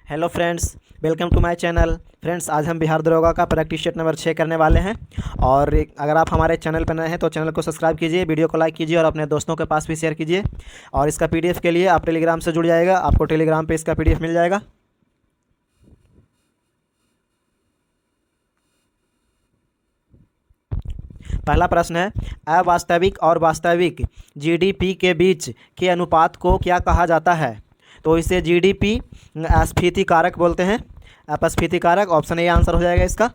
Hello friends, welcome to my channel. Friends, आज हम बिहार दरोगा का प्रैक्टिस सेट नंबर 6 करने वाले हैं। और अगर आप हमारे चैनल पर नए हैं तो चैनल को सब्सक्राइब कीजिए, वीडियो को लाइक कीजिए और अपने दोस्तों के पास भी शेयर कीजिए। और इसका पीडीएफ के लिए आप टेलीग्राम से जुड़ जाएगा, आपको टेलीग्राम पे इसका पीडीएफ मिल जाएगा। पहला प्रश्न है, अवास्तविक और वास्तविक जीडीपी के बीच के अनुपात को क्या कहा जाता है? तो इसे जीडीपी अस्फीति कारक बोलते हैं, अपस्फीति कारक। ऑप्शन ए आंसर हो जाएगा इसका।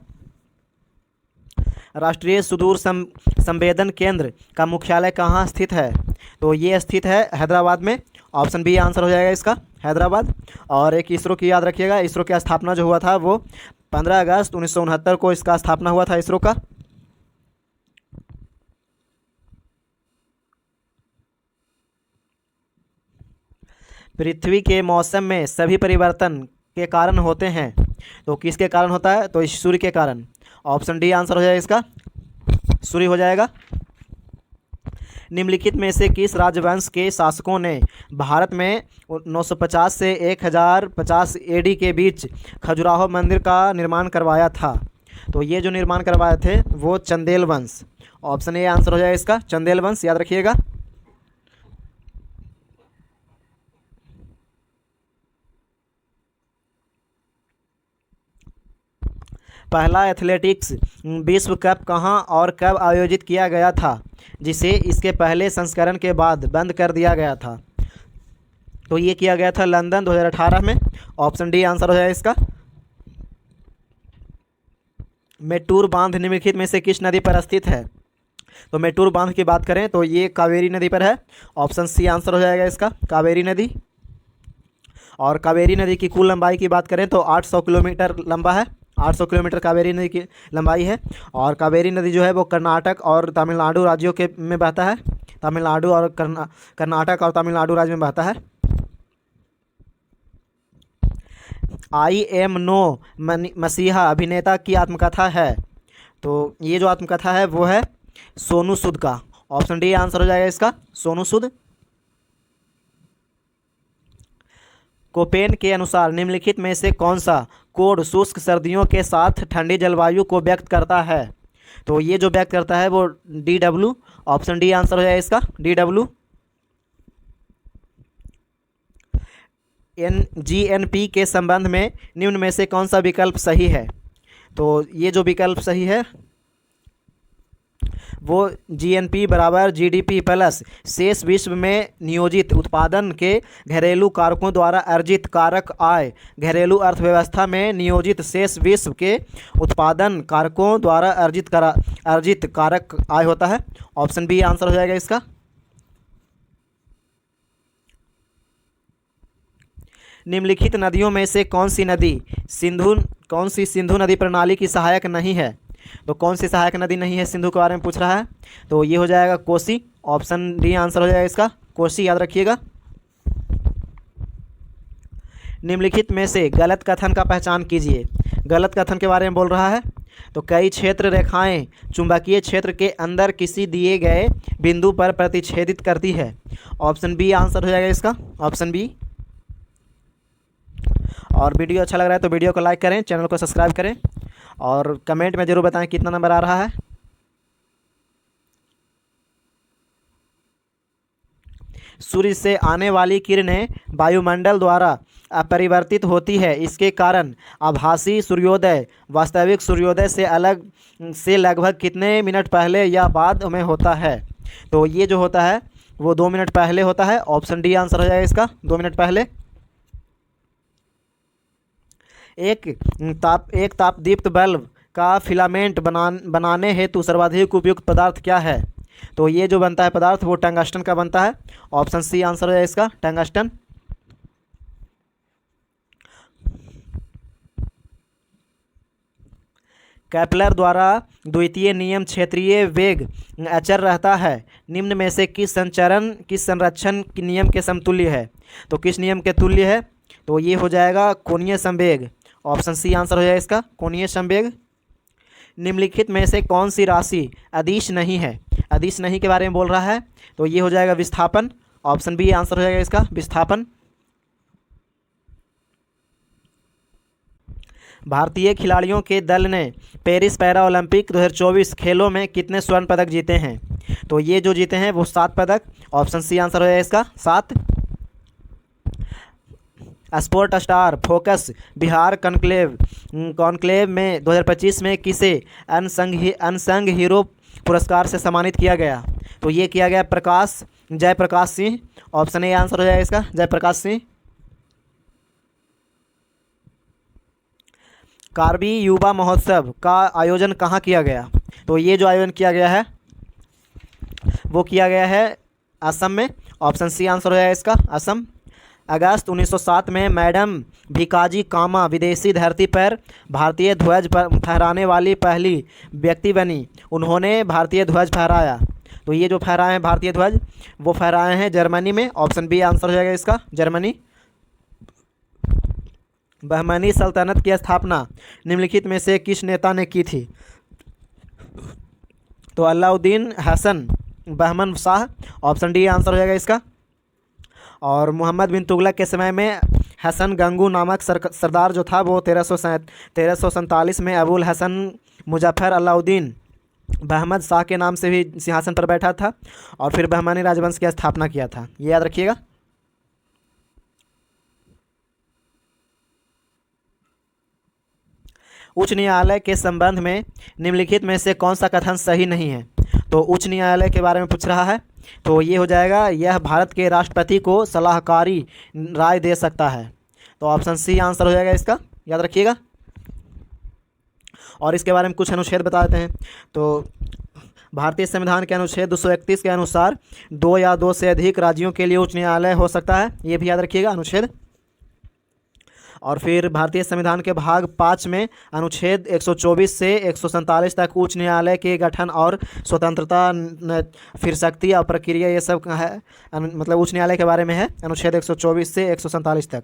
राष्ट्रीय सुदूर संवेदन केंद्र का मुख्यालय कहाँ स्थित है? तो ये स्थित है हैदराबाद में। ऑप्शन बी आंसर हो जाएगा इसका, हैदराबाद। और एक इसरो की याद रखिएगा, इसरो की स्थापना जो हुआ था वो 15 अगस्त 1969 को इसका स्थापना हुआ था इसरो का। पृथ्वी के मौसम में सभी परिवर्तन के कारण होते हैं, तो किसके कारण होता है? तो सूर्य के कारण। ऑप्शन डी आंसर हो जाएगा इसका, सूर्य हो जाएगा। निम्नलिखित में से किस राजवंश के शासकों ने भारत में 950 से 1050 एडी के बीच खजुराहो मंदिर का निर्माण करवाया था? तो ये जो निर्माण करवाए थे वो चंदेल वंश। ऑप्शन ए आंसर हो जाएगा इसका, चंदेल वंश, याद रखिएगा। पहला एथलेटिक्स विश्व कप कहाँ और कब आयोजित किया गया था, जिसे इसके पहले संस्करण के बाद बंद कर दिया गया था? तो ये किया गया था लंदन 2018 में। ऑप्शन डी आंसर हो जाएगा इसका। मेट्टूर बांध निम्नलिखित में से किस नदी पर स्थित है? तो मेट्टूर बांध की बात करें तो ये कावेरी नदी पर है। ऑप्शन सी आंसर हो जाएगा इसका, कावेरी नदी। और कावेरी नदी की कुल लंबाई की बात करें तो 800 किलोमीटर लंबा है। 800 किलोमीटर कावेरी नदी की लंबाई है। और कावेरी नदी जो है वो कर्नाटक और तमिलनाडु राज्यों के में बहता है। तमिलनाडु और कर्नाटक और तमिलनाडु राज्य में बहता है। आई एम नो मसीहा अभिनेता की आत्मकथा है, तो ये जो आत्मकथा है वो है सोनू सूद का। ऑप्शन डी आंसर हो जाएगा इसका, सोनू सूद। कोपेन के अनुसार निम्नलिखित में से कौन सा कोड शुष्क सर्दियों के साथ ठंडी जलवायु को व्यक्त करता है? तो ये जो व्यक्त करता है वो DW। ऑप्शन डी आंसर हो जाएगा इसका, DW। GNP के संबंध में निम्न में से कौन सा विकल्प सही है? तो ये जो विकल्प सही है वो GNP बराबर GDP प्लस शेष विश्व में नियोजित उत्पादन के घरेलू कारकों द्वारा अर्जित कारक आय, घरेलू अर्थव्यवस्था में नियोजित शेष विश्व के उत्पादन कारकों द्वारा अर्जित कारक आय होता है। ऑप्शन बी आंसर हो जाएगा इसका। निम्नलिखित नदियों में से कौन सी सिंधु नदी प्रणाली की सहायक नहीं है? तो कौन सी सहायक नदी नहीं है सिंधु के बारे में पूछ रहा है, तो ये हो जाएगा कोसी। ऑप्शन डी आंसर हो जाएगा इसका, कोसी, याद रखिएगा। निम्नलिखित में से गलत कथन का पहचान कीजिए। गलत कथन के बारे में बोल रहा है, तो कई क्षेत्र रेखाएं चुंबकीय क्षेत्र के अंदर किसी दिए गए बिंदु पर प्रतिच्छेदित करती है। ऑप्शन बी आंसर हो जाएगा इसका, ऑप्शन बी। और वीडियो अच्छा लग रहा है तो वीडियो को लाइक करें, चैनल को सब्सक्राइब करें और कमेंट में ज़रूर बताएं कितना नंबर आ रहा है। सूर्य से आने वाली किरणें वायुमंडल द्वारा अपरिवर्तित होती है, इसके कारण आभासी सूर्योदय वास्तविक सूर्योदय से लगभग कितने मिनट पहले या बाद में होता है? तो ये जो होता है वो 2 मिनट पहले होता है। ऑप्शन डी आंसर हो जाएगा इसका, 2 मिनट पहले। एक तापदीप्त बल्ब का फिलामेंट बनाने हेतु सर्वाधिक उपयुक्त पदार्थ क्या है? तो ये जो बनता है पदार्थ वो टंगस्टन का बनता है। ऑप्शन सी आंसर हो जाएगा इसका, टंगस्टन। केपलर द्वारा द्वितीय नियम क्षेत्रीय वेग अचर रहता है, निम्न में से किस संरक्षण नियम के समतुल्य है? तो किस नियम के तुल्य है? तो ये हो जाएगा कोणीय संवेग। ऑप्शन सी आंसर हो जाएगा इसका, कोणीय संवेग। निम्नलिखित में से कौन सी राशि अदिश नहीं है? अदिश नहीं के बारे में बोल रहा है, तो ये हो जाएगा विस्थापन। ऑप्शन बी आंसर हो जाएगा इसका, विस्थापन। भारतीय खिलाड़ियों के दल ने पेरिस पैरा ओलंपिक 2024 खेलों में कितने स्वर्ण पदक जीते हैं? तो ये जो जीते हैं वो 7 पदक। ऑप्शन सी आंसर हो जाएगा इसका 7। Sport star focus Bihar conclave में 2025 में किसे अनसंग हीरो पुरस्कार से सम्मानित किया गया? तो ये किया गया Jayaprakash Singh. Option A answer हो जाएगा इसका जयप्रकाश सिंह। कार्बी युवा महोत्सव का आयोजन कहाँ किया गया? तो ये जो आयोजन किया गया है वो किया गया है असम में। ऑप्शन सी आंसर हो जाएगा इसका असम। अगस्त 1907 में मैडम भिकाजी कामा विदेशी धरती पर भारतीय ध्वज पर फहराने वाली पहली व्यक्ति बनी। उन्होंने भारतीय ध्वज फहराया। तो ये जो फहराए हैं भारतीय ध्वज वो फहराए हैं जर्मनी में। ऑप्शन बी आंसर हो जाएगा इसका जर्मनी। बहमनी सल्तनत की स्थापना निम्नलिखित में से किस नेता ने की थी? तो Alauddin Hasan Bahman Shah. Option D answer हो जाएगा इसका। और मोहम्मद बिन तुगलक के समय में हसन गंगू नामक सरदार जो था वो 1347 में अबुल हसन मुजफ्फर अलाउद्दीन बहमद शाह के नाम से भी सिंहासन पर बैठा था और फिर बहमानी राजवंश की स्थापना किया था। ये याद रखिएगा। उच्च न्यायालय के संबंध में निम्नलिखित में से कौन सा कथन सही नहीं है? तो उच्च न्यायालय के बारे में पूछ रहा है। तो ये हो जाएगा यह भारत के राष्ट्रपति को सलाहकारी राय दे सकता है। तो ऑप्शन सी आंसर हो जाएगा इसका, याद रखिएगा। और इसके बारे में कुछ अनुच्छेद बता देते हैं। तो भारतीय संविधान के अनुच्छेद 231 के अनुसार 2 या 2 से अधिक राज्यों के लिए उच्च न्यायालय हो सकता है। ये भी याद रखिएगा अनुच्छेद। और फिर भारतीय संविधान के भाग 5 में अनुच्छेद 124 से 147 तक उच्च न्यायालय के गठन और स्वतंत्रता, फिर शक्ति और प्रक्रिया, ये सब है मतलब उच्च न्यायालय के बारे में है अनुच्छेद 124 से 147 तक।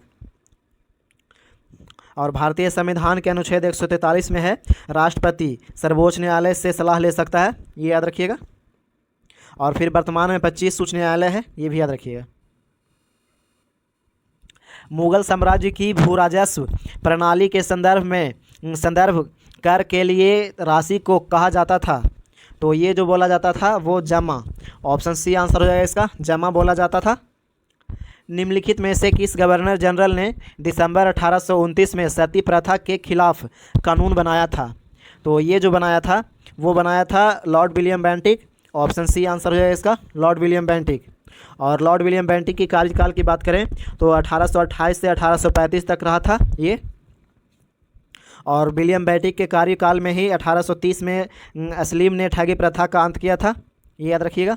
और भारतीय संविधान के अनुच्छेद 143 में है राष्ट्रपति सर्वोच्च न्यायालय से सलाह ले सकता है। ये याद रखिएगा। और फिर वर्तमान में 25 उच्च न्यायालय है, ये भी याद रखिएगा। मुगल साम्राज्य की भूराजस्व प्रणाली के संदर्भ कर के लिए राशि को कहा जाता था। तो ये जो बोला जाता था वो जमा। ऑप्शन सी आंसर हो जाएगा इसका, जमा बोला जाता था। निम्नलिखित में से किस गवर्नर जनरल ने दिसंबर 1829 में सती प्रथा के खिलाफ कानून बनाया था? तो ये जो बनाया था वो बनाया था Lord William Bentinck. Option C answer हो जाएगा इसका, लॉर्ड विलियम बेंटिक। और लॉर्ड विलियम बेंटिक की कार्यकाल की बात करें तो 1828 से 1835 तक रहा था ये। और विलियम बेंटिक के कार्यकाल में ही 1830 में असलीम ने ठगी प्रथा का अंत किया था। ये याद रखिएगा।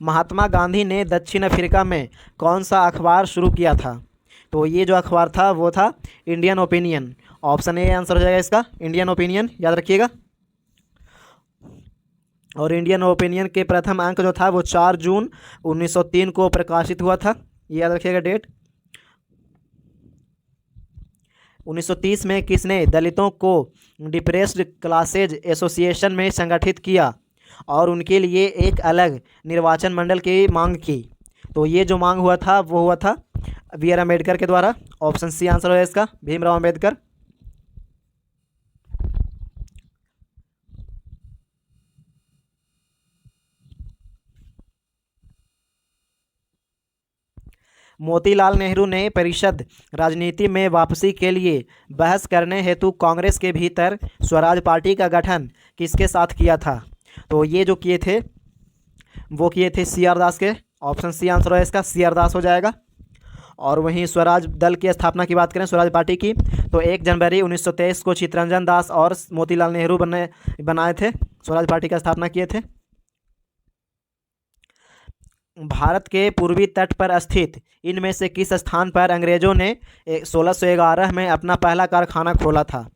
महात्मा गांधी ने दक्षिण अफ्रीका में कौन सा अखबार शुरू किया था? तो ये जो अखबार था वो था Indian opinion. Option A answer हो जाएगा इसका, इंडियन ओपिनियन, याद रखिएगा। और इंडियन ओपिनियन के प्रथम अंक जो था वो 4 जून 1903 को प्रकाशित हुआ था। ये याद रखिएगा डेट। 1930 में किसने दलितों को डिप्रेस्ड क्लासेज एसोसिएशन में संगठित किया और उनके लिए एक अलग निर्वाचन मंडल की मांग की? तो ये जो मांग हुआ था वो हुआ था बी आर अम्बेडकर के द्वारा। ऑप्शन सी आंसर है इसका, भीमराव अम्बेडकर। मोतीलाल नेहरू ने परिषद राजनीति में वापसी के लिए बहस करने हेतु कांग्रेस के भीतर स्वराज पार्टी का गठन किसके साथ किया था? तो ये जो किए थे वो किए थे सी आर दास के। ऑप्शन सी आंसर है इसका, सी आर दास हो जाएगा। और वहीं स्वराज दल की स्थापना की बात करें, स्वराज पार्टी की, तो 1 जनवरी 1923 को चित्तरंजन दास और मोतीलाल नेहरू बनाए थे, स्वराज पार्टी का स्थापना किए थे। भारत के पूर्वी तट पर स्थित इनमें से किस स्थान पर अंग्रेजों ने 1611 में अपना पहला कारखाना खोला था?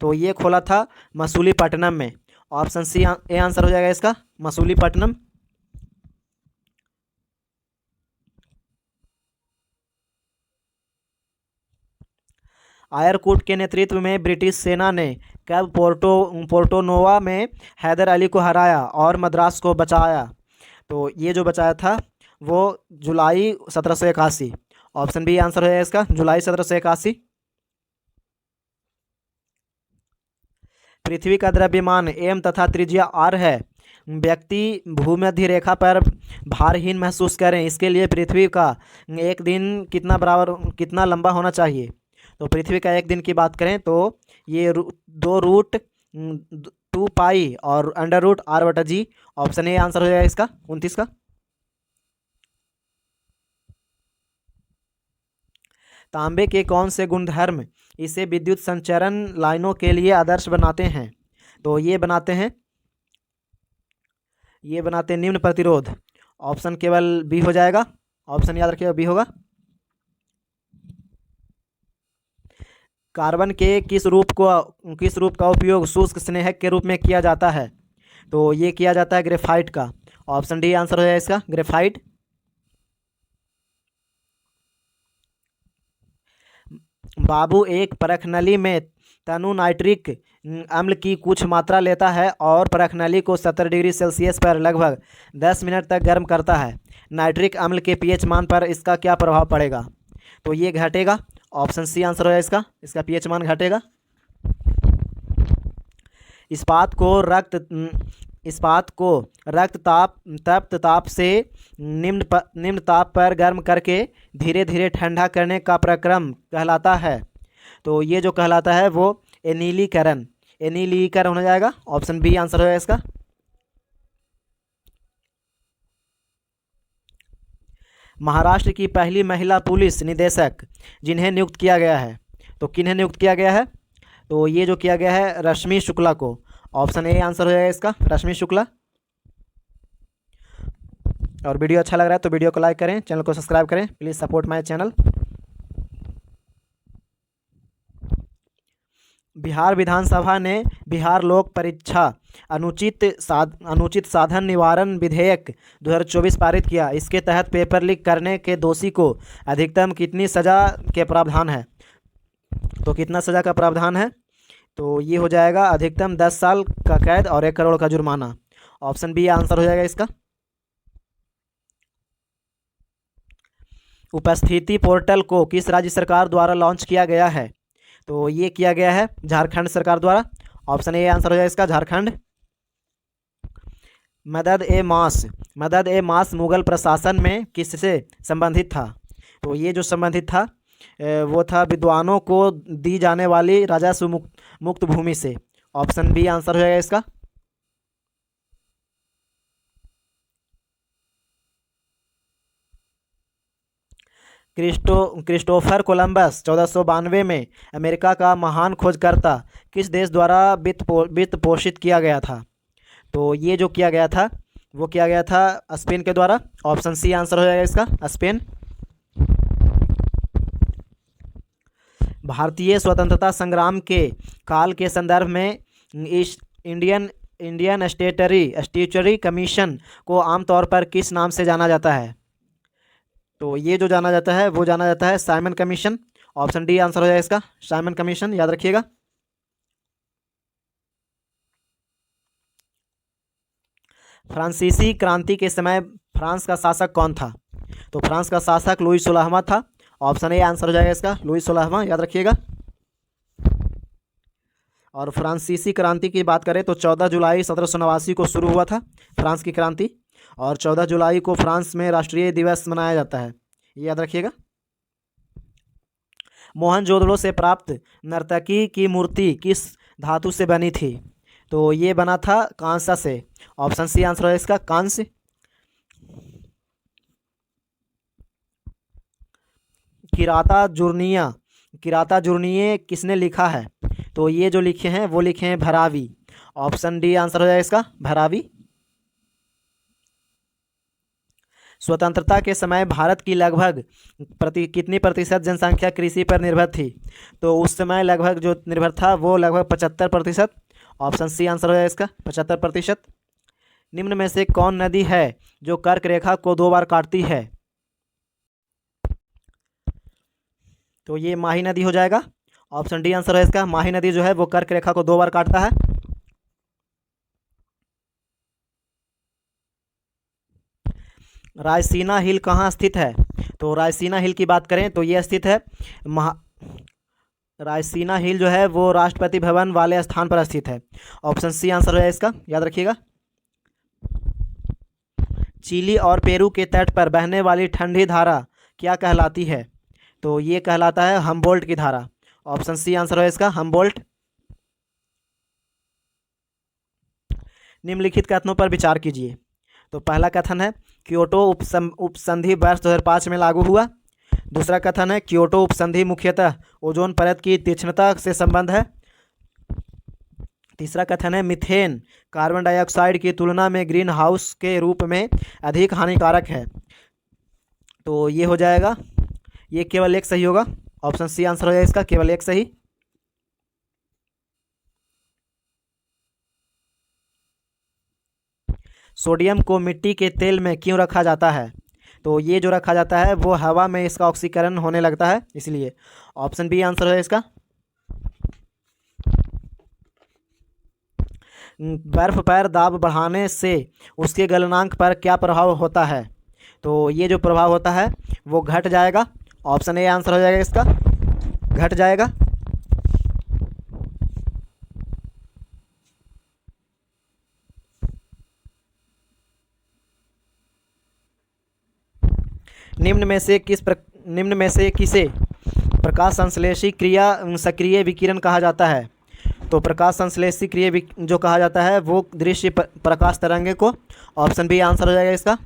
तो ये खोला था मसूलीपट्टनम में। ऑप्शन सी ए आंसर हो जाएगा इसका, मसूलीपट्टनम। आयरकूट के नेतृत्व में ब्रिटिश सेना ने कब पोर्टोनोवा में हैदर अली को हराया और मद्रास को बचाया? तो ये जो बचाया था वो जुलाई 1781। ऑप्शन बी आंसर हो जाएगा इसका, जुलाई 1781। पृथ्वी का द्रव्यमान एम तथा त्रिज्या आर है। व्यक्ति भूमध्य रेखा पर भारहीन महसूस करें, इसके लिए पृथ्वी का एक दिन कितना लंबा होना चाहिए। तो पृथ्वी का एक दिन की बात करें तो ये 2√2 पाई और √r/g। ऑप्शन ए आंसर हो जाएगा इसका, 29 का। तांबे के कौन से गुणधर्म इसे विद्युत संचरण लाइनों के लिए आदर्श बनाते हैं। तो ये बनाते हैं निम्न प्रतिरोध। ऑप्शन केवल बी हो जाएगा, ऑप्शन याद रखिएगा, बी होगा। कार्बन के किस रूप का उपयोग शुष्क स्नेहक के रूप में किया जाता है। तो ये किया जाता है ग्रेफाइट का। ऑप्शन डी आंसर हो जाएगा इसका, ग्रेफाइट। बाबू एक परखनली में तनु नाइट्रिक अम्ल की कुछ मात्रा लेता है और परखनली को 70 डिग्री सेल्सियस पर लगभग 10 मिनट तक गर्म करता है। नाइट्रिक अम्ल के पीएच मान पर इसका क्या प्रभाव पड़ेगा। तो ये घटेगा। ऑप्शन सी आंसर है इसका पीएच मान घटेगा। इस्पात को तप्त ताप से निम्न ताप पर गर्म करके धीरे धीरे ठंडा करने का प्रक्रम कहलाता है। तो ये जो कहलाता है वो एनीलीकरण हो जाएगा। ऑप्शन बी आंसर हो जाएगा इसका। महाराष्ट्र की पहली महिला पुलिस निदेशक जिन्हें नियुक्त किया गया है। तो किन्हें नियुक्त किया गया है। तो ये जो किया गया है रश्मि शुक्ला को। ऑप्शन ए आंसर हो जाएगा इसका, रश्मि शुक्ला। और वीडियो अच्छा लग रहा है तो वीडियो को लाइक करें, चैनल को सब्सक्राइब करें, please support my channel. Bihar विधानसभा ने बिहार लोक परीक्षा अनुचित साधन निवारण विधेयक 2024 पारित किया। इसके तहत पेपर लीक करने के दोषी को अधिकतम कितनी सज़ा के प्रावधान है। तो कितना सज़ा का प्रावधान है। तो ये हो जाएगा अधिकतम 10 साल का कैद और 1 करोड़ का जुर्माना। ऑप्शन बी आंसर हो जाएगा इसका। उपस्थिति पोर्टल को किस राज्य सरकार द्वारा लॉन्च किया गया है। तो ये किया गया है झारखंड सरकार द्वारा। ऑप्शन ए आंसर हो जाएगा इसका, झारखंड। मदद ए मास मुगल प्रशासन में किससे संबंधित था। तो ये जो संबंधित था वो था विद्वानों को दी जाने वाली राजस्व मुक्त भूमि से। ऑप्शन बी आंसर हो जाएगा इसका। क्रिस्टोफर कोलंबस 1492 में अमेरिका का महान खोजकर्ता किस देश द्वारा वित्त पोषित किया गया था। तो ये जो किया गया था वो किया गया था स्पेन के द्वारा। ऑप्शन सी आंसर हो जाएगा इसका, स्पेन। भारतीय स्वतंत्रता संग्राम के काल के संदर्भ में इंडियन स्टैट्यूटरी कमीशन को आमतौर पर किस नाम से जाना जाता है। तो ये जो जाना जाता है वो जाना जाता है Simon commission. Option D answer हो जाएगा इसका, साइमन कमीशन, याद रखिएगा। फ्रांसीसी क्रांति के समय फ्रांस का शासक कौन था। तो फ्रांस का शासक लुई 16वां था। ऑप्शन ए आंसर हो जाएगा इसका, लुई 16वां, याद रखिएगा। और फ्रांसीसी क्रांति की बात करें तो 14 जुलाई 1789 को शुरू हुआ था फ्रांस की क्रांति, और 14 जुलाई को फ्रांस में राष्ट्रीय दिवस मनाया जाता है, ये याद रखिएगा। मोहनजोदड़ो से प्राप्त नर्तकी की मूर्ति किस धातु से बनी थी। तो ये बना था कांसा से। ऑप्शन सी आंसर है इसका, कांस्य। किराता जुर्निये किसने लिखा है। तो ये जो लिखे हैं वो लिखे हैं भरावी। ऑप्शन डी आंसर हो जाएगा इसका, भरावी। स्वतंत्रता के समय भारत की लगभग कितनी प्रतिशत जनसंख्या कृषि पर निर्भर थी। तो उस समय लगभग जो निर्भर था वो लगभग 75%। ऑप्शन सी आंसर हो जाएगा इसका, 75%। निम्न में से कौन नदी है जो कर्क रेखा को 2 बार काटती है। तो ये माही नदी हो जाएगा। ऑप्शन डी आंसर है इसका, माही नदी जो है वो कर्क रेखा को 2 बार काटता है। रायसीना हिल कहाँ स्थित है? तो रायसीना हिल की बात करें तो ये स्थित है महा रायसीना हिल जो है वो राष्ट्रपति भवन वाले स्थान पर स्थित है। ऑप्शन सी आंसर है इसका, याद रखिएगा। चिली और पेरू के तट पर बहने वाली ठंडी धारा क्या कहलाती है? तो ये कहलाता है हम्बोल्ट की धारा। ऑप्शन सी आंसर है इसका, हम्बोल्ट। निम्नलिखित कथनों पर विचार कीजिए। तो पहला कथन है क्योटो उपसंधि वर्ष 2005 में लागू हुआ। दूसरा कथन है क्योटो उपसंधि मुख्यतः ओजोन परत की तीक्ष्णता से संबंध है। तीसरा कथन है मीथेन कार्बन डाइऑक्साइड की तुलना में ग्रीन हाउस के रूप में अधिक हानिकारक है। तो ये हो जाएगा, ये केवल एक सही होगा। ऑप्शन सी आंसर हो जाएगा इसका, केवल एक सही। सोडियम को मिट्टी के तेल में क्यों रखा जाता है? तो ये जो रखा जाता है वो हवा में इसका ऑक्सीकरण होने लगता है, इसलिए। ऑप्शन बी आंसर है इसका। बर्फ पर दाब बढ़ाने से उसके गलनांक पर क्या प्रभाव होता है? तो ये जो प्रभाव होता है वो घट जाएगा। ऑप्शन ए आंसर हो जाएगा इसका, घट जाएगा। निम्न में से किसे प्रकाश संश्लेषी क्रिया सक्रिय विकिरण कहा जाता है? तो प्रकाश संश्लेषी क्रिया जो कहा जाता है वो दृश्य प्रकाश तरंगे को। ऑप्शन बी आंसर हो जाएगा इसका।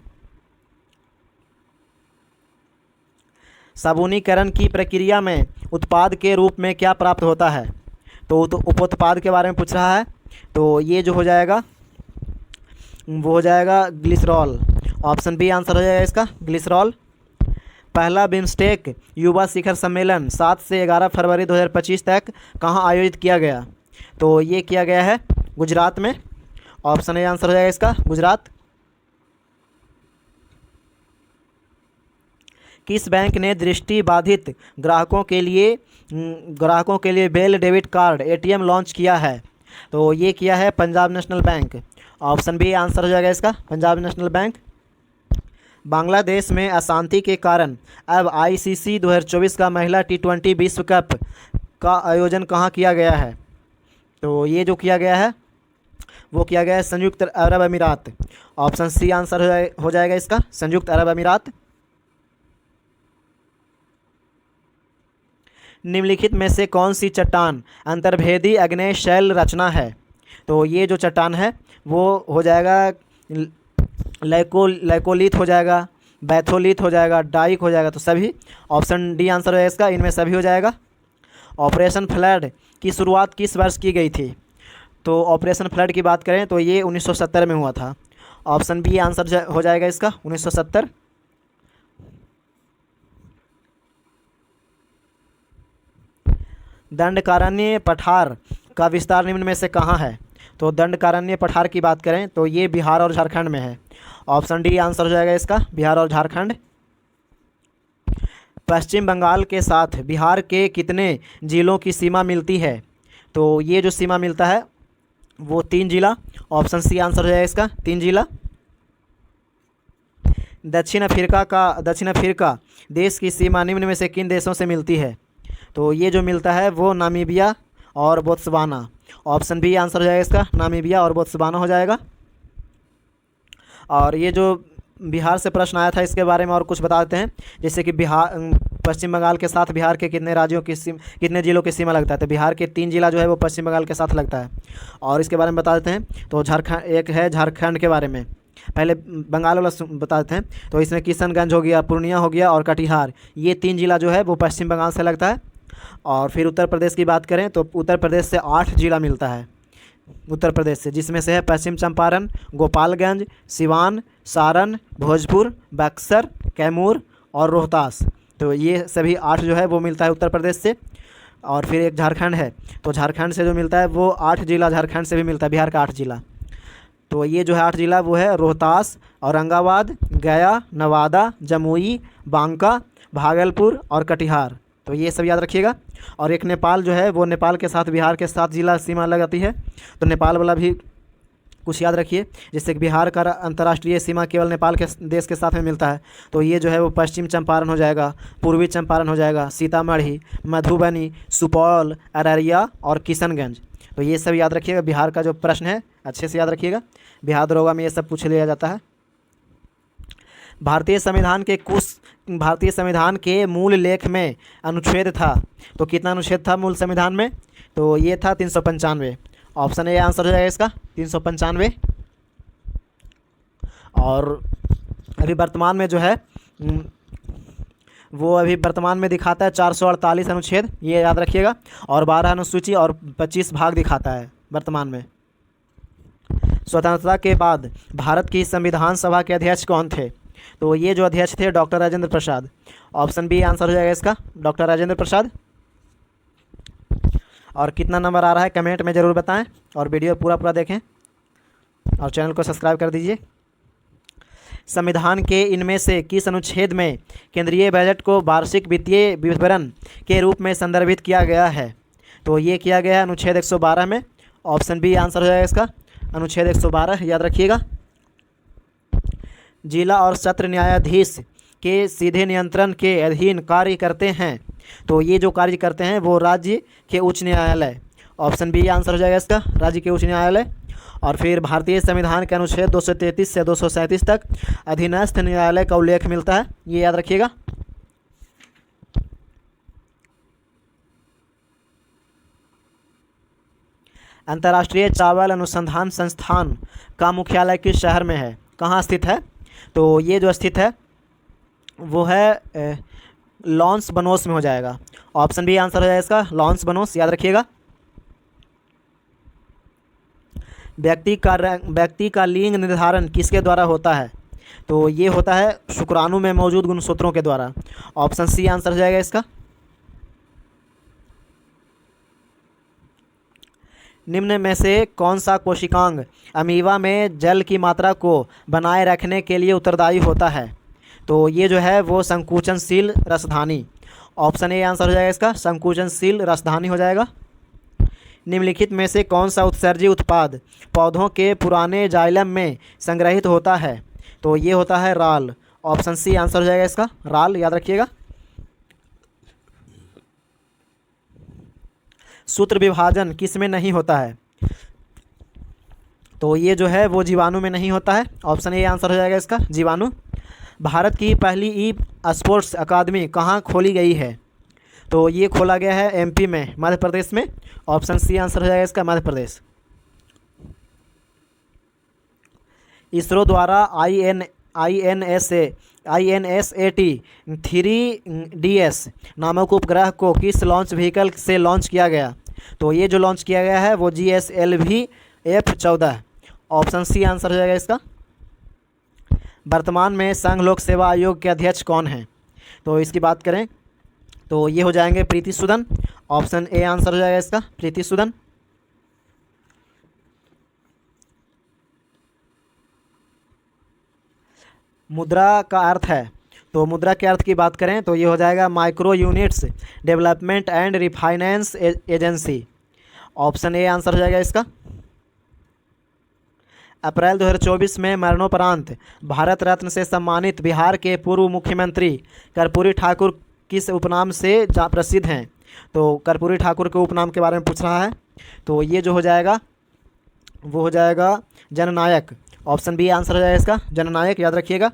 साबुनीकरण की प्रक्रिया में उत्पाद के रूप में क्या प्राप्त होता है? तो उपोत्पाद के बारे में पूछ रहा है। तो ये जो हो जाएगा वो हो जाएगा ग्लिसरॉल। ऑप्शन बी आंसर हो जाएगा इसका, ग्लिसरॉल। पहला बिम्स्टेक युवा शिखर सम्मेलन 7 से 11 फरवरी 2025 तक कहाँ आयोजित किया गया? तो ये किया गया है गुजरात में। ऑप्शन ए आंसर हो जाएगा इसका, गुजरात। किस बैंक ने दृष्टि बाधित ग्राहकों के लिए Braille debit card ATM launch किया है? तो ये किया है Punjab National Bank. Option B answer हो जाएगा इसका, पंजाब नेशनल बैंक। बांग्लादेश में अशांति के कारण अब आईसीसी 2024 का महिला T20 विश्व कप का आयोजन कहाँ किया गया है? तो ये जो किया गया है वो किया गया है संयुक्त अरब अमीरात। ऑप्शन सी आंसर हो जाएगा इसका, संयुक्त अरब अमीरात। निम्नलिखित में से कौन सी चट्टान अंतर्भेदी आग्नेय शैल रचना है? तो ये जो चट्टान है वो हो जाएगा लैकोलिथ हो जाएगा, बैथोलिथ हो जाएगा, डाइक हो जाएगा। तो सभी, ऑप्शन डी आंसर है इसका, इनमें सभी हो जाएगा। ऑपरेशन फ्लड की शुरुआत किस वर्ष की गई थी? तो ऑपरेशन फ्लड की बात करें तो ये 1970 में हुआ था। ऑप्शन बी आंसर हो जाएगा इसका, 1970। दंडकारण्य पठार का विस्तार निम्न में से कहाँ है? तो दंडकारण्य पठार की बात करें तो ये बिहार और झारखंड में है। ऑप्शन डी आंसर हो जाएगा इसका, बिहार और झारखंड। पश्चिम बंगाल के साथ बिहार के कितने जिलों की सीमा मिलती है? तो ये जो सीमा मिलता है वो 3 जिला। ऑप्शन सी आंसर हो जाएगा इसका, 3 जिला। दक्षिण अफ्रीका देश की सीमा निम्न में से किन देशों से मिलती है? तो ये जो मिलता है वो नामीबिया और बोत्सवाना। ऑप्शन बी आंसर हो जाएगा इसका, नामीबिया और बोत्सवाना हो जाएगा। और ये जो बिहार से प्रश्न आया था इसके बारे में और कुछ बता देते हैं। जैसे कि पश्चिम बंगाल के साथ बिहार के कितने जिलों की सीमा लगता है? तो बिहार के 3 जिला जो है वो पश्चिम बंगाल के साथ लगता है। और इसके बारे में बता देते हैं। तो एक है झारखंड के बारे में, पहले बंगाल वाला बता देते हैं। तो इसमें किशनगंज हो गया, पूर्णिया हो गया और कटिहार, ये 3 जिला जो है वो पश्चिम बंगाल से लगता है। और फिर उत्तर प्रदेश की बात करें तो उत्तर प्रदेश से 8 जिला मिलता है उत्तर प्रदेश से, जिसमें से है पश्चिम चंपारण, गोपालगंज, सिवान, सारण, भोजपुर, बक्सर, कैमूर और रोहतास। तो ये सभी 8 जो है वो मिलता है उत्तर प्रदेश से। और फिर एक झारखंड है, तो झारखंड से जो मिलता है वो 8 जिला झारखंड से भी मिलता है, बिहार का 8 जिला। तो ये जो है 8 जिला वो है रोहतास, औरंगाबाद, गया, नवादा, जमुई, बांका, भागलपुर और कटिहार। तो ये सब याद रखिएगा। और एक नेपाल जो है वो नेपाल के साथ बिहार के 7 जिला सीमा लगाती है। तो नेपाल वाला भी कुछ याद रखिए। जैसे कि बिहार का अंतर्राष्ट्रीय सीमा केवल नेपाल के देश के साथ में मिलता है, तो ये जो है वो पश्चिम चंपारण हो जाएगा, पूर्वी चंपारण हो जाएगा, सीतामढ़ी, मधुबनी, सुपौल, अररिया और किशनगंज। तो ये सब याद रखिएगा। बिहार का जो प्रश्न है अच्छे से याद रखिएगा, बिहार दरोगा में ये सब पूछ लिया जाता है। भारतीय संविधान के मूल लेख में अनुच्छेद था, तो कितना अनुच्छेद था मूल संविधान में? तो ये था 395। ऑप्शन ए आंसर हो जाएगा इसका 395। और अभी वर्तमान में जो है वो अभी वर्तमान में दिखाता है 448 अनुच्छेद, ये याद रखिएगा। और 12 अनुसूची और 25 भाग दिखाता है वर्तमान में। स्वतंत्रता के बाद भारत की संविधान सभा के अध्यक्ष कौन थे? तो ये जो अध्यक्ष थे doctor Rajendra Prasad. Option B answer हो जाएगा इसका डॉक्टर राजेंद्र प्रसाद। और कितना नंबर आ रहा है कमेंट में ज़रूर बताएं, और वीडियो पूरा देखें और चैनल को सब्सक्राइब कर दीजिए। संविधान के इनमें से किस अनुच्छेद में केंद्रीय बजट को वार्षिक वित्तीय विवरण के रूप में संदर्भित किया गया है? तो ये किया गया है अनुच्छेद 112 में। ऑप्शन बी आंसर हो जाएगा इसका अनुच्छेद 112, याद रखिएगा। जिला और सत्र न्यायाधीश के सीधे नियंत्रण के अधीन कार्य करते हैं, तो ये जो कार्य करते हैं वो राज्य के उच्च न्यायालय। ऑप्शन बी आंसर हो जाएगा इसका राज्य के उच्च न्यायालय। और फिर भारतीय संविधान के अनुच्छेद 233 से 237 तक अधीनस्थ न्यायालय का उल्लेख मिलता है, ये याद रखिएगा। अंतर्राष्ट्रीय चावल अनुसंधान संस्थान का मुख्यालय किस शहर में है, कहाँ स्थित है? तो ये जो स्थित है वो है लॉन्स बनोस में हो जाएगा। ऑप्शन बी आंसर हो जाएगा इसका लॉन्स बनोस, याद रखिएगा। व्यक्ति का लिंग निर्धारण किसके द्वारा होता है? तो ये होता है शुक्राणु में मौजूद गुणसूत्रों के द्वारा। ऑप्शन सी आंसर हो जाएगा इसका। निम्न में से कौन सा कोशिकांग अमीबा में जल की मात्रा को बनाए रखने के लिए उत्तरदायी होता है? तो ये जो है वो संकुचनशील रसधानी। ऑप्शन ए आंसर हो जाएगा इसका संकुचनशील रसधानी हो जाएगा। निम्नलिखित में से कौन सा उत्सर्जी उत्पाद पौधों के पुराने जाइलम में संग्रहित होता है? तो ये होता है राल। ऑप्शन सी आंसर हो जाएगा इसका राल, याद रखिएगा। सूत्र विभाजन किस में नहीं होता है? तो ये जो है वो जीवाणु में नहीं होता है। ऑप्शन ए आंसर हो जाएगा इसका जीवाणु। भारत की पहली ई स्पोर्ट्स अकादमी कहाँ खोली गई है? तो ये खोला गया है एमपी में, मध्य प्रदेश में। ऑप्शन सी आंसर हो जाएगा इसका मध्य प्रदेश। इसरो द्वारा INSAT 3DS नामक उपग्रह को किस लॉन्च व्हीकल से लॉन्च किया गया? तो ये जो लॉन्च किया गया है वो GSLV F-14। Option C answer हो जाएगा इसका। वर्तमान में संघ लोक सेवा आयोग के अध्यक्ष कौन हैं? तो इसकी बात करें तो ये हो जाएंगे Preeti Sudan. Option A answer हो जाएगा इसका प्रीति सूदन। मुद्रा का अर्थ है, तो मुद्रा के अर्थ की बात करें तो ये हो जाएगा micro units development and refinance agency. Option A answer हो जाएगा इसका। अप्रैल 2024 में मरणोपरांत भारत रत्न से सम्मानित बिहार के पूर्व मुख्यमंत्री कर्पूरी ठाकुर किस उपनाम से प्रसिद्ध हैं? तो कर्पूरी ठाकुर के उपनाम के बारे में पूछ रहा है, तो ये जो हो जाएगा वो हो जाएगा जननायक। ऑप्शन बी आंसर हो जाएगा इसका जननायक, याद रखिएगा।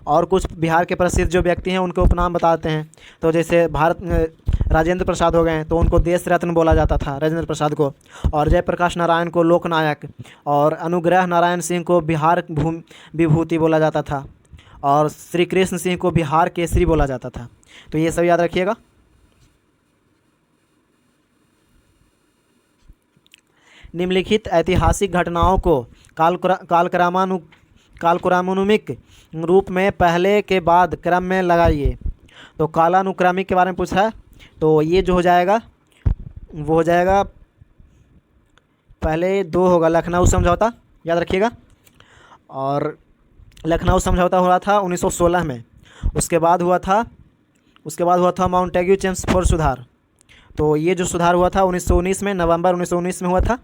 और कुछ बिहार के प्रसिद्ध जो व्यक्ति हैं उनके उपनाम बताते हैं, तो जैसे राजेंद्र प्रसाद हो गए तो उनको देश रत्न बोला जाता था राजेंद्र प्रसाद को, और जयप्रकाश नारायण को लोकनायक, और अनुग्रह नारायण सिंह को बिहार विभूति बोला जाता था, और श्री कृष्ण सिंह को बिहार केसरी बोला जाता था। तो ये सब याद रखिएगा। निम्नलिखित ऐतिहासिक घटनाओं को कालक्रमानुमिक रूप में पहले के बाद क्रम में लगाइए। तो कालानुक्रमिक के बारे में पूछा है, तो ये जो हो जाएगा वो हो जाएगा पहले 2 होगा लखनऊ समझौता, याद रखिएगा। और लखनऊ समझौता हुआ था 1916 में। उसके बाद हुआ था माउंटेग्यू चेम्सफोर्ड सुधार। तो ये जो सुधार हुआ था 1919 में, नवंबर 1919 में हुआ था।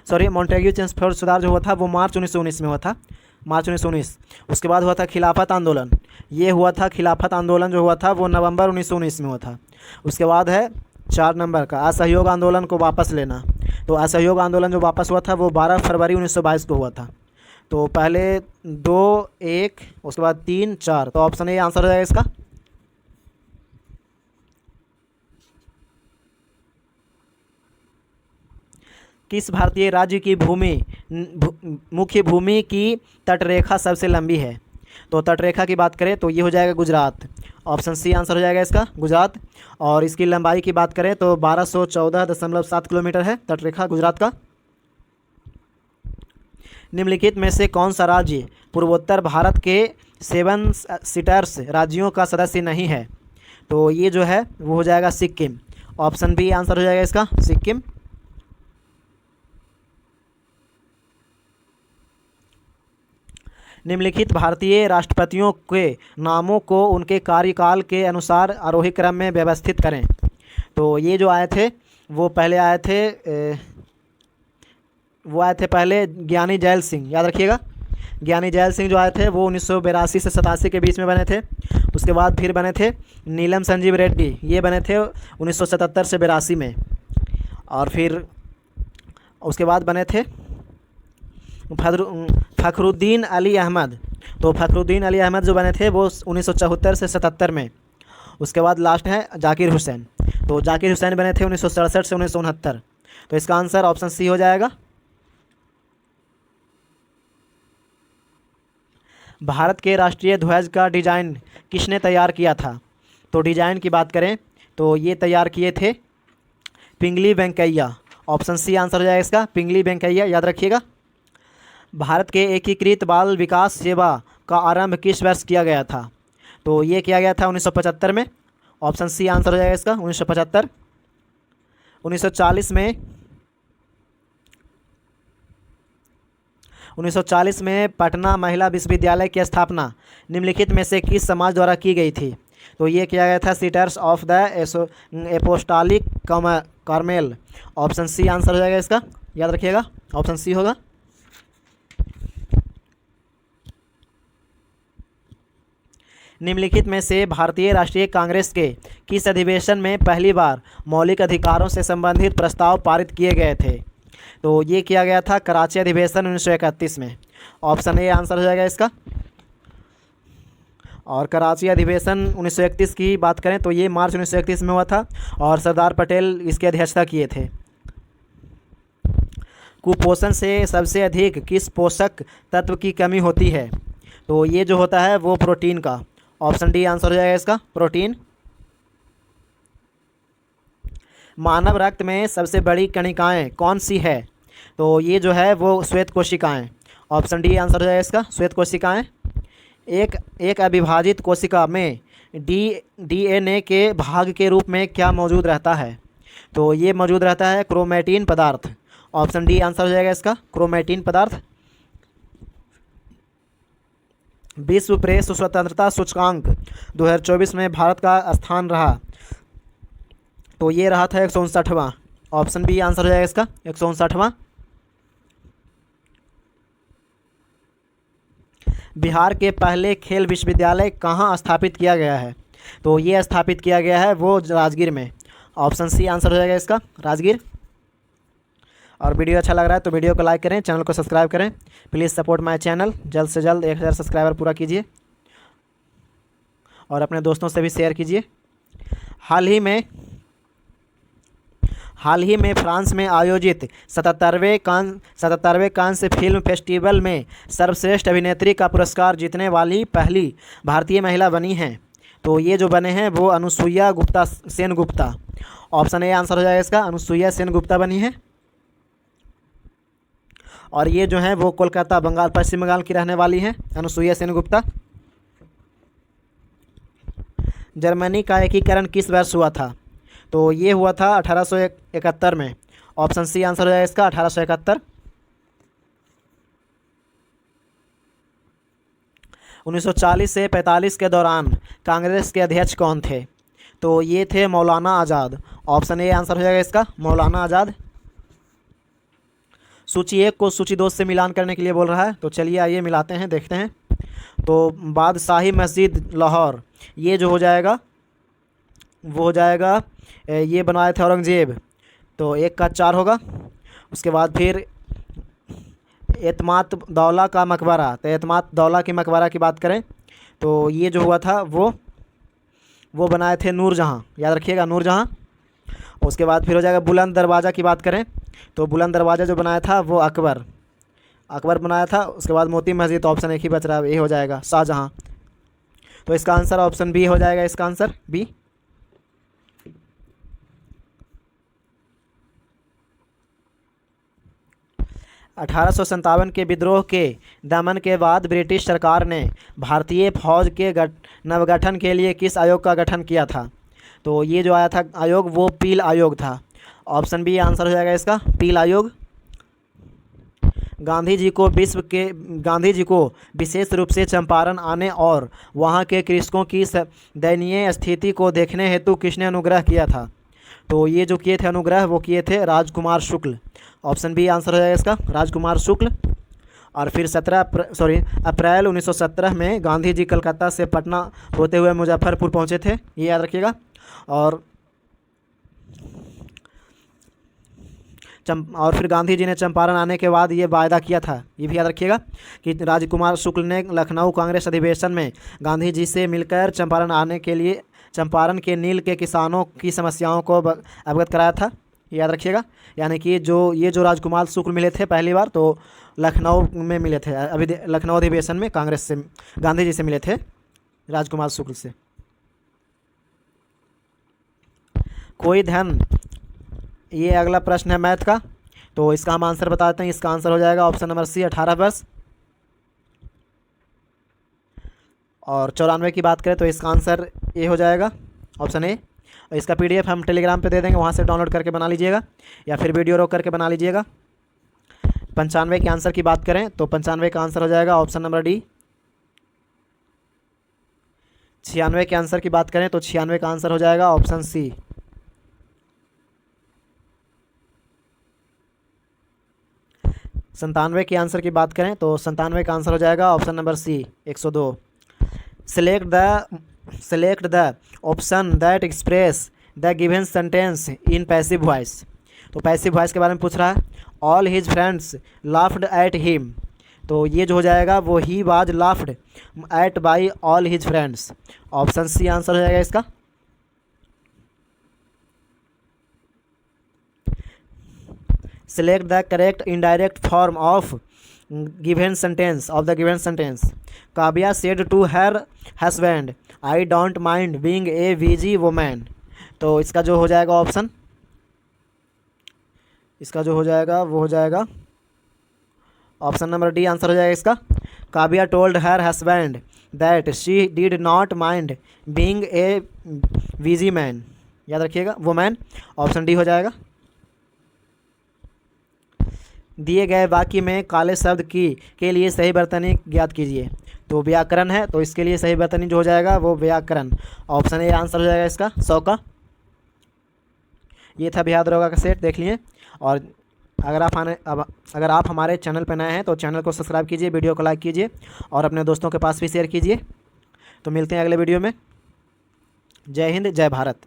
सॉरी मॉन्टेग्यू चेम्सफोर्ड सुधार जो हुआ था वो मार्च 1919 में हुआ था, मार्च 1919। उसके बाद हुआ था खिलाफत आंदोलन, ये हुआ था खिलाफत आंदोलन जो हुआ था वो नवंबर 1919 में हुआ था। उसके बाद है 4 नंबर का असहयोग आंदोलन को वापस लेना। तो असहयोग आंदोलन जो वापस हुआ था वो 12 फरवरी 1922 को हुआ था। तो पहले 2 1 उसके बाद 3 4, तो ऑप्शन ए आंसर हो जाएगा इसका। किस भारतीय राज्य की मुख्य भूमि की तटरेखा सबसे लंबी है? तो तटरेखा की बात करें तो ये हो जाएगा गुजरात, ऑप्शन सी आंसर हो जाएगा इसका, गुजरात। और इसकी लंबाई की बात करें तो 1214.7 किलोमीटर है तटरेखा गुजरात का। निम्नलिखित में से कौन सा राज्य पूर्वोत्तर भारत के 7 सीटर्स राज्यों का सदस्य नहीं है? तो ये जो है वो हो जाएगा सिक्किम, ऑप्शन बी आंसर हो जाएगा इसका, सिक्किम। निम्नलिखित भारतीय राष्ट्रपतियों के नामों को उनके कार्यकाल के अनुसार आरोही क्रम में व्यवस्थित करें। तो ये जो आए थे वो पहले आए थे पहले ज्ञानी जैल सिंह, याद रखिएगा। ज्ञानी जैल सिंह जो आए थे वो 1982 से 87 के बीच में बने थे। उसके बाद फिर बने थे नीलम संजीव रेड्डी, ये बने थे 1977 से 82 में। और फिर उसके बाद बने थे फ़खरुद्दीन अली अहमद। तो फ़खरुद्दीन अली अहमद जो बने थे वो 1974 से 77 में। उसके बाद लास्ट है जाकिर हुसैन, तो जाकिर हुसैन बने थे 1967 से 1969। तो इसका आंसर ऑप्शन सी हो जाएगा। भारत के राष्ट्रीय ध्वज का डिजाइन किसने तैयार किया था? तो डिजाइन की बात करें तो ये तैयार किए थे पिंगली वेंकैया, ऑप्शन सी आंसर हो जाएगा इसका, पिंगली वेंकैया, याद रखिएगा। भारत के एकीकृत बाल विकास सेवा का आरंभ किस वर्ष किया गया था? तो ये किया गया था 1975 में, ऑप्शन सी आंसर हो जाएगा इसका, 1975। 1940 में पटना महिला विश्वविद्यालय की स्थापना निम्नलिखित में से किस समाज द्वारा की गई थी? तो ये किया गया था Sisters of the Apostolic Carmel, option C answer हो जाएगा इसका, याद रखिएगा, ऑप्शन सी होगा। निम्नलिखित में से भारतीय राष्ट्रीय कांग्रेस के किस अधिवेशन में पहली बार मौलिक अधिकारों से संबंधित प्रस्ताव पारित किए गए थे? तो ये किया गया था कराची अधिवेशन 1931 में, ऑप्शन ए आंसर हो जाएगा इसका। और कराची अधिवेशन 1931 की बात करें तो ये मार्च 1931 में हुआ था और सरदार पटेल इसकी अध्यक्षता किए थे। कुपोषण से सबसे अधिक किस पोषक तत्व की कमी होती है? तो ये जो होता है वो प्रोटीन का, ऑप्शन डी आंसर हो जाएगा इसका, प्रोटीन। मानव रक्त में सबसे बड़ी कणिकाएं कौन सी है? तो ये जो है वो श्वेत कोशिकाएं, ऑप्शन डी आंसर हो जाएगा इसका, श्वेत कोशिकाएं। एक अविभाजित कोशिका में डीएनए के भाग के रूप में क्या मौजूद रहता है? तो ये मौजूद रहता है क्रोमैटिन पदार्थ, ऑप्शन डी आंसर हो जाएगा इसका, क्रोमैटिन पदार्थ। विश्व प्रेस स्वतंत्रता सूचकांक 2024 में भारत का स्थान रहा, तो ये रहा था 159वां, ऑप्शन बी आंसर हो जाएगा इसका, 159वां। बिहार के पहले खेल विश्वविद्यालय कहाँ स्थापित किया गया है? तो ये स्थापित किया गया है वो राजगीर में, ऑप्शन सी आंसर हो जाएगा इसका, राजगीर। और वीडियो अच्छा लग रहा है तो वीडियो को लाइक करें, चैनल को सब्सक्राइब करें, प्लीज़ सपोर्ट माय चैनल। जल्द से जल्द 1000 सब्सक्राइबर पूरा कीजिए और अपने दोस्तों से भी शेयर कीजिए। हाल ही में फ्रांस में आयोजित 77वें कांस्य फिल्म फेस्टिवल में सर्वश्रेष्ठ अभिनेत्री का पुरस्कार जीतने वाली पहली भारतीय महिला बनी हैं। तो ये जो बने हैं वो Anusuiya Sen Gupta, option A answer हो जाएगा इसका, अनुसुईया सेन गुप्ता बनी है। और ये जो है वो कोलकाता बंगाल पश्चिम बंगाल की रहने वाली हैं, अनुसुईया सेन गुप्ता। जर्मनी का एकीकरण किस वर्ष हुआ था? तो ये हुआ था 1871 में, ऑप्शन सी आंसर हो जाएगा इसका, 1871। 1940 से 45 के दौरान कांग्रेस के अध्यक्ष कौन थे? तो ये थे मौलाना आज़ाद, ऑप्शन ए आंसर हो जाएगा इसका, मौलाना आज़ाद। सूची 1 को सूची 2 से मिलान करने के लिए बोल रहा है। तो चलिए आइए मिलाते हैं, देखते हैं। तो बादशाही मस्जिद लाहौर, ये जो हो जाएगा वो हो जाएगा ये बनवाए थे औरंगज़ेब, तो 1 का 4 होगा। उसके बाद फिर एतमाद दौला का मकबरा, तो एतमाद दौला की मकबरा की बात करें तो ये जो हुआ था वो बनाए थे नूरजहाँ, याद रखिएगा नूरजहाँ। उसके बाद फिर हो जाएगा बुलंद दरवाज़ा की बात करें तो बुलंद दरवाज़ा जो बनाया था वो अकबर बनाया था। उसके बाद मोती मस्जिद, तो ऑप्शन 1 ही बच रहा है, ये हो जाएगा शाहजहाँ। तो इसका आंसर ऑप्शन बी हो जाएगा, इसका आंसर बी। अठारह के विद्रोह के दमन के बाद ब्रिटिश सरकार ने भारतीय फौज के नवगठन के लिए किस आयोग का गठन किया था? तो ये जो आया था आयोग वो पील आयोग था। ऑप्शन बी आंसर हो जाएगा इसका, पील आयोग। गांधी जी को विशेष रूप से चंपारण आने और वहां के कृषकों की दयनीय स्थिति को देखने हेतु किसने अनुग्रह किया था? तो ये जो किए थे अनुग्रह वो किए थे राजकुमार शुक्ल। ऑप्शन बी आंसर हो जाएगा इसका, राजकुमार शुक्ल। और फिर अप्रैल 1917 में गांधी जी कलकत्ता से पटना होते हुए मुजफ्फरपुर पहुंचे थे, ये याद रखिएगा। और फिर गांधी जी ने चंपारण आने के बाद ये वायदा किया था, ये भी याद रखिएगा, कि राजकुमार शुक्ल ने लखनऊ कांग्रेस अधिवेशन में गांधी जी से मिलकर चंपारण के नील के किसानों की समस्याओं को अवगत कराया था, याद रखिएगा। यानी कि ये जो राजकुमार शुक्ल मिले थे पहली बार तो लखनऊ में मिले थे, अभी लखनऊ अधिवेशन में कांग्रेस से गांधी जी से मिले थे, राजकुमार शुक्ल से। कोई धन, ये अगला प्रश्न है मैथ का, तो इसका हम आंसर बताते हैं। इसका आंसर हो जाएगा ऑप्शन नंबर सी, 18 वर्ष। और 94 की बात करें तो इसका आंसर ए हो जाएगा, ऑप्शन ए। और इसका पीडीएफ हम टेलीग्राम पे दे देंगे, वहाँ से डाउनलोड करके बना लीजिएगा या फिर वीडियो रोक करके बना लीजिएगा। 95 के आंसर की बात करें तो 95 का आंसर हो जाएगा ऑप्शन नंबर डी। 96 के आंसर की बात करें तो 96 का आंसर हो जाएगा ऑप्शन सी। 97 के आंसर की बात करें तो 97 का आंसर हो जाएगा option number C, 102। Select the option that express the given sentence in passive voice. तो पैसिव वॉइस के बारे में पूछ रहा है। All his friends laughed at him, तो ये जो हो जाएगा वो he was laughed at by all his friends. Option C answer हो जाएगा इसका। Select the correct indirect form of given sentence of the given sentence. Kavya said to her husband, I don't mind being a busy woman. तो इसका जो हो जाएगा option, इसका जो हो जाएगा वो हो जाएगा ऑप्शन नंबर डी आंसर हो जाएगा इसका। Kavya told her husband that she did not mind being a busy man, याद रखिएगा वुमैन। ऑप्शन डी हो जाएगा। दिए गए वाक्य में काले शब्द के लिए सही वर्तनी ज्ञात कीजिए। तो व्याकरण है, तो इसके लिए सही वर्तनी जो हो जाएगा वो व्याकरण। ऑप्शन ए आंसर हो जाएगा इसका, 100 का। ये था बिहार दरोगा का सेट, देख लिए। और अगर आप हमारे चैनल पर नए हैं तो चैनल को सब्सक्राइब कीजिए, वीडियो को लाइक कीजिए और अपने दोस्तों के पास भी शेयर कीजिए। तो मिलते हैं अगले वीडियो में। जय हिंद, जय भारत।